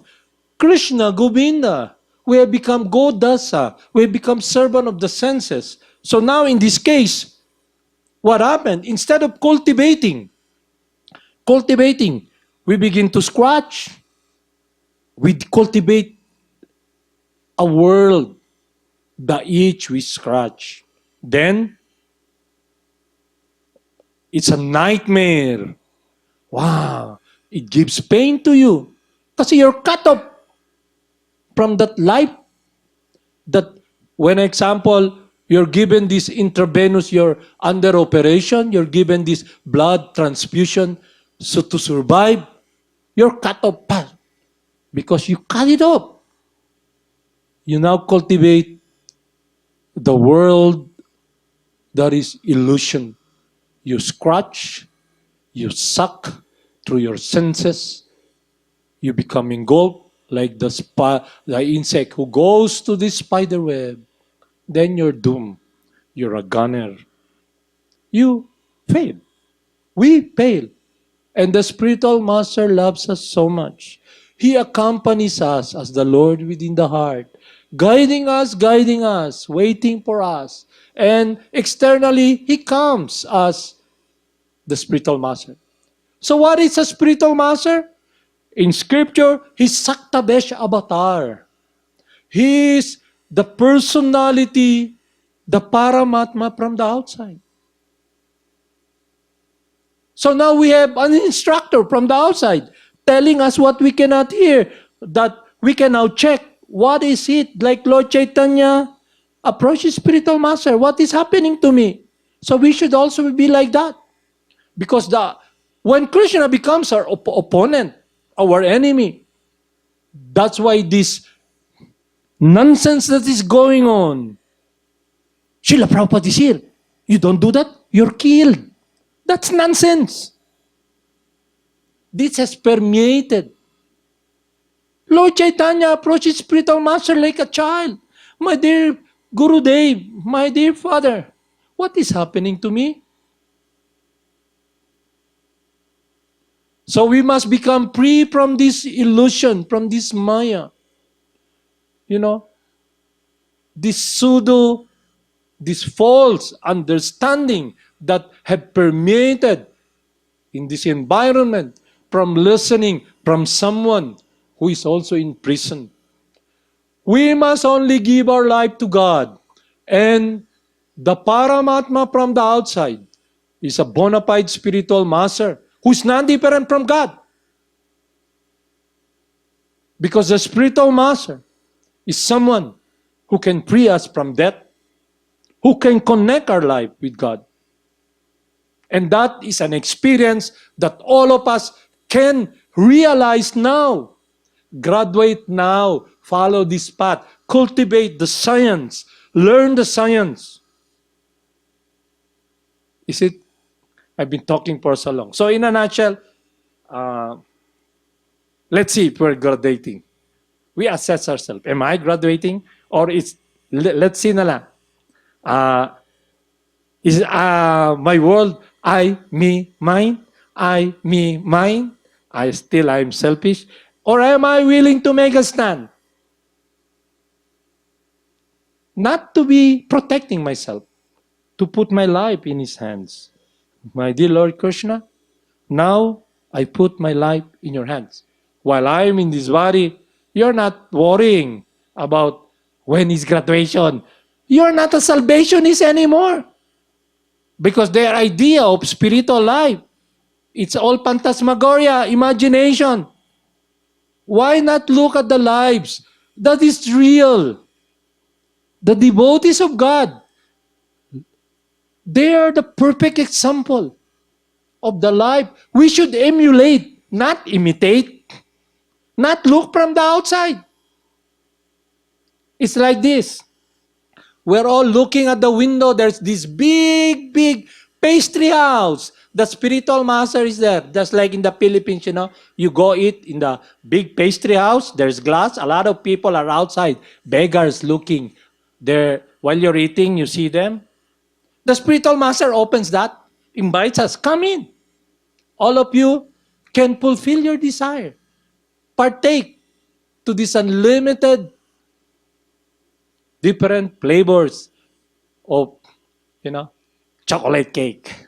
Krishna, Govinda. We have become Godasa. We have become servant of the senses. So now in this case, what happened? Instead of cultivating, we begin to scratch. We cultivate a world, the itch we scratch. Then, it's a nightmare. Wow! It gives pain to you. Kasi you're cut off from that life. That, when example, you're given this intravenous, you're under operation, you're given this blood transfusion, so to survive, you're cut off because you cut it off. You now cultivate the world that is illusion. You scratch, you suck through your senses, you become engulfed like the insect who goes to the spider web. Then you're doomed. You're a gunner. You fail. We fail. And the spiritual master loves us so much. He accompanies us as the Lord within the heart, guiding us, waiting for us. And externally, He comes as the spiritual master. So what is a spiritual master? In scripture, He's Saktabesh avatar. He is the personality, the Paramatma from the outside. So now we have an instructor from the outside telling us what we cannot hear, that we can now check what is it, like Lord Chaitanya approaches spiritual master. What is happening to me? So we should also be like that. Because when Krishna becomes our opponent, our enemy, that's why this nonsense that is going on. Srila Prabhupada is here. You don't do that, you're killed. That's nonsense. This has permeated. Lord Chaitanya approaches spiritual master like a child. My dear Gurudev, my dear father, what is happening to me? So we must become free from this illusion, from this maya. This this false understanding that have permeated in this environment from listening from someone who is also in prison. We must only give our life to God. And the Paramatma from the outside is a bona fide spiritual master who's non-different from God. Because the spiritual master is someone who can free us from death, who can connect our life with God. And that is an experience that all of us can realize now. Graduate now. Follow this path. Cultivate the science. Learn the science. Is it? I've been talking for so long. So in a nutshell, let's see if we're graduating. We assess ourselves. Am I graduating? Or let's see na lang. Is my world I, me, mine? I, me, mine? I'm selfish? Or am I willing to make a stand? Not to be protecting myself, to put my life in His hands. My dear Lord Krishna, now I put my life in your hands. While I am in this body, you're not worrying about when is graduation. You're not a salvationist anymore. Because their idea of spiritual life, it's all phantasmagoria, imagination. Why not look at the lives that is real? The devotees of God, they are the perfect example of the life we should emulate, not imitate, not look from the outside. It's like this. We're all looking at the window. There's this big, big pastry house. The spiritual master is there. Just like in the Philippines, you go eat in the big pastry house. There's glass. A lot of people are outside. Beggars looking. There, while you're eating, you see them. The spiritual master opens that, invites us, come in. All of you can fulfill your desire. Partake to this unlimited different flavors of, chocolate cake,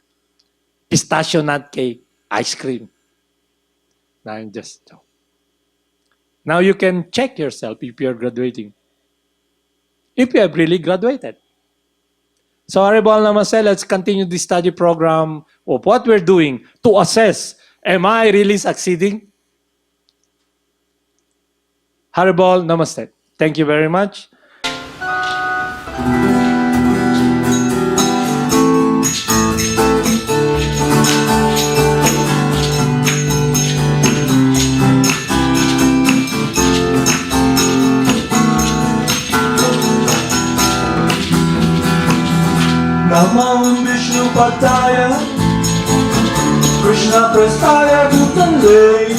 pistachio nut cake, ice cream. Now you can check yourself if you're graduating. If you have really graduated. So, Haribol Namaste, let's continue the study program of what we're doing to assess, am I really succeeding? Haribol Namaste. Thank you very much. Namo Vishnu Padaya Krishna Prastaya Bhutale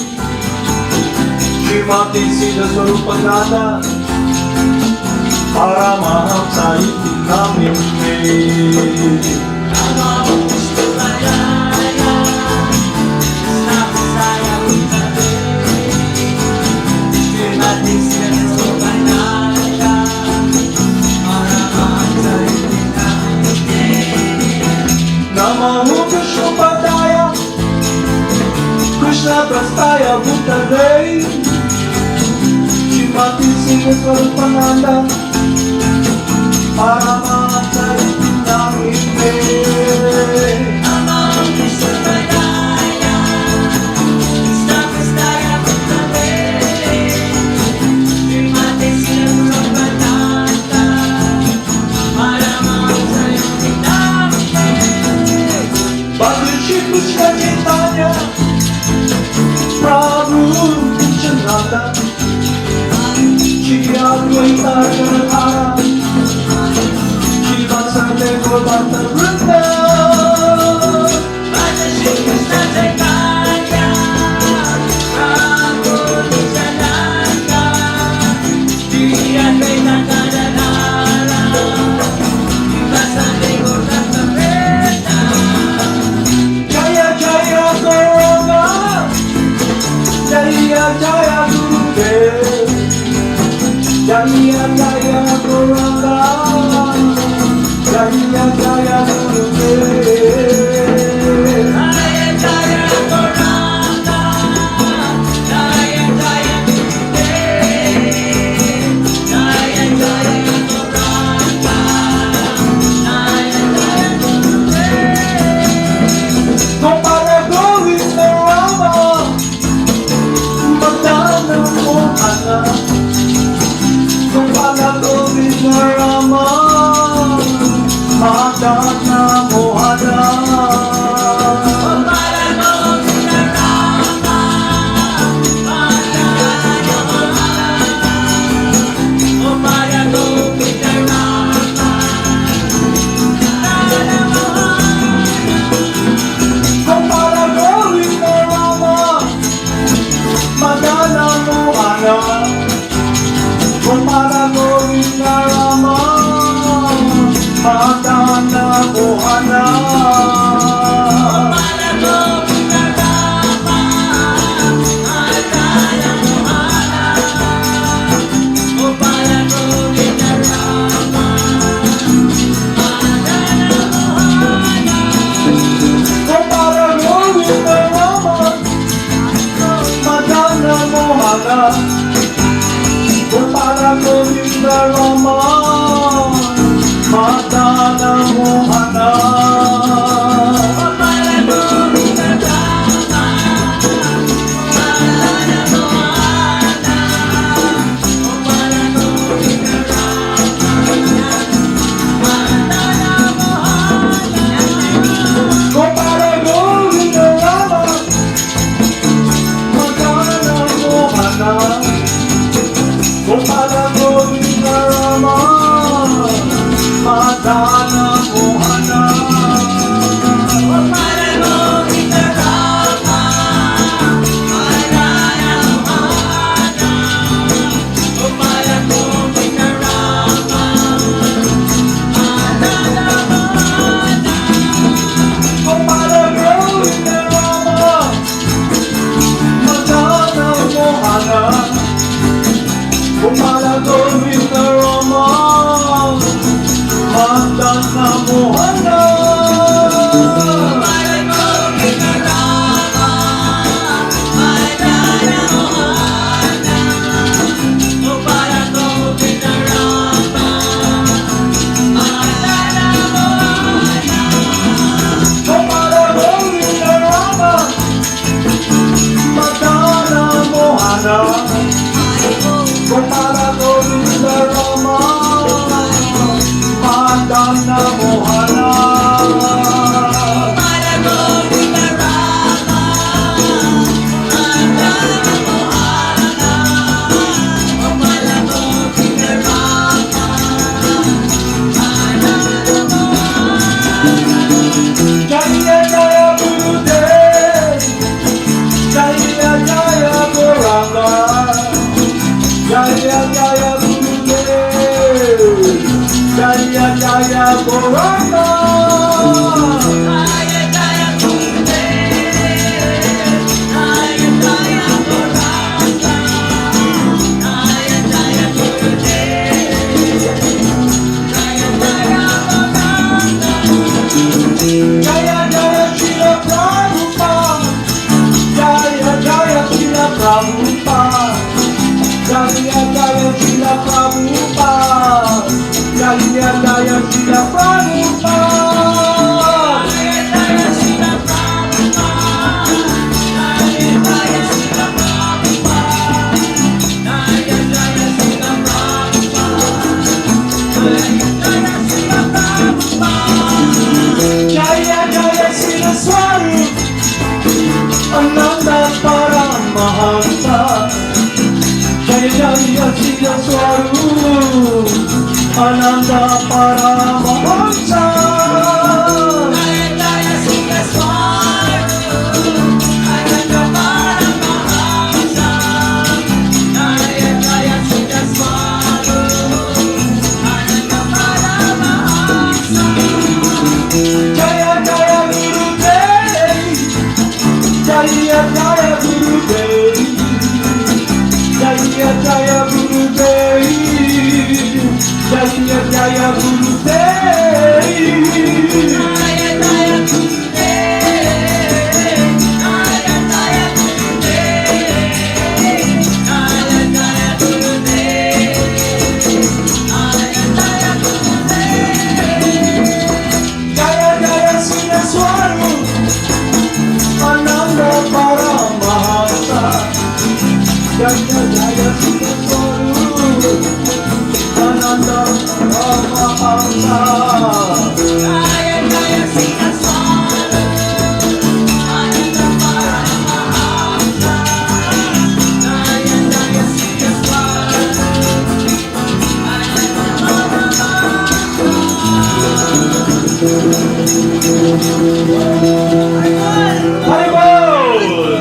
Srimati Siddhaswarupananda Paramahamsa iti namine Namo Vishnupadaya Krishna Prastaya Bhutale Srimati Siddhaswarupananda Paramahamsa iti namine Namo Vishnu Padaya Krishna Prastaya Bhutale Srimati Siddhaswarupananda Paramahamsa iti namine Namo Vishnupadaya Krishna Prastaya Bhutale Srimati Siddhaswarupananda Paramahamsa iti namine Bhagwan Shri Krishna Chaitanya Prabhu Nityananda Shri Advaita Gadadhara Shri Vasudeva Gaurabhakta Vrinda Bhagwan Shri Krishna Chaitanya Prabhu Nityananda Shri Advaita Gadadhara Shri Vasudeva Gaurabhakta Vrinda Jaya Jaya Gauranga Jaya Jaya Gurudev Jaya Jaya Gauranga Jaya Jaya Gurudev Jaya Jaya Gauranga Jaya Jaya Gurudev Jaya Jaya Gauranga Jaya Jaya Gurudev Compare Govinda Rama Madana Ananda Mohana. Jaya Jaya Gurudev, Jaya Jaya Gauranga, Jaya Jaya Gurudev, Jaya Jaya Gauranga. Jaya Jaya Shila Prabhupada, Jaya Jaya Shila Prabhupada, Jaya Jaya Shila Prabhupada, Jaya Jaya Shila Prabhupada. Jaya Jaya Siddhaswarupananda Paramahamsa. Jaya Jaya Siddhaswarupananda Paramahamsa. Jaya Jaya Gurudev, Jaya Jaya Gurudev, Jaya Jaya Gurudev, Jaya Jaya Gurudev. Jaya Jaya Siddhaswarupananda Paramahamsa. Jaya Jaya Siddhaswarupananda Paramahamsa. Haribol!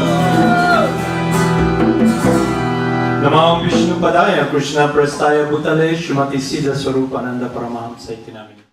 Namah Vishnu Padaya Krishna Prastaya Bhutale Shrimati Siddhaswarupananda Paramahamsa iti namin.